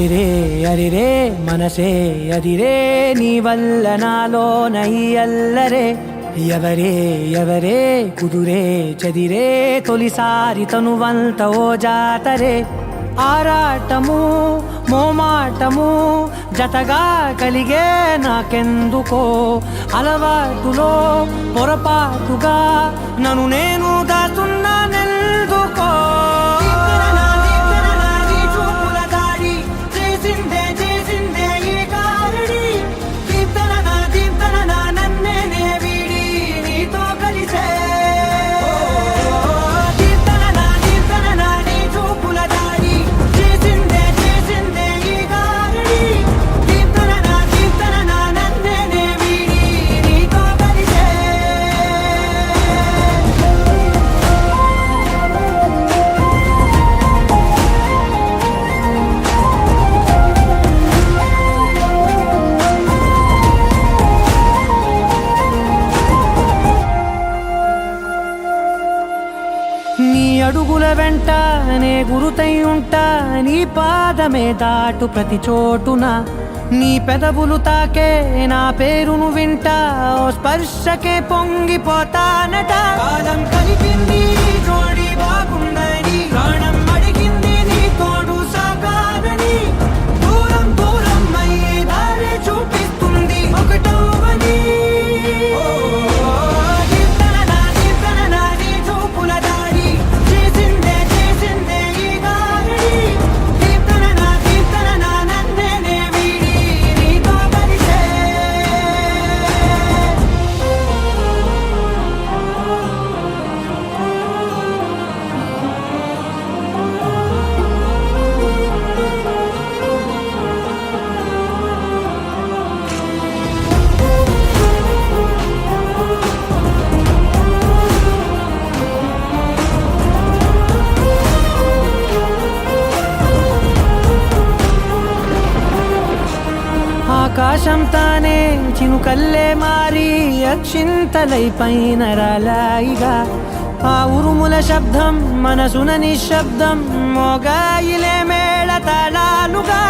అరిరే అరిరే మనసే అదిరే నీ వల్ల నాలోన ఈ అల్లరే ఎవరే ఎవరే కుదురే చదిరే తొలిసారి తనువంత ఓ జాతరే ఆరాటము మోమాటము జతగా కలిగే నాకెందుకో అలవాటులో పొరపాటుగా నన్ను నేను దాచున్నానెందుకో నీ అడుగుల వెంట నే గురుతై ఉంటా నీ పాదమే దాటు ప్రతి చోటున నీ పెదవులు తాకే నా పేరును వింటా ఓ స్పర్శకే పొంగిపోతానట కాలం కలిపింది జోడి బాగుందని ప్రాణం అడిగింది నీ తోడు సాగాలని దూరం దూరం అయ్యే దారి చూపిస్తుంది ఒకటవని ఆకాశం తానే చినుకల్లే మారి అక్షింతలై పైన రాలాయిగా ఆ ఉరుముల శబ్దం మనసున నిశ్శబ్దం మోగాయిలే మేళ తాళాలుగా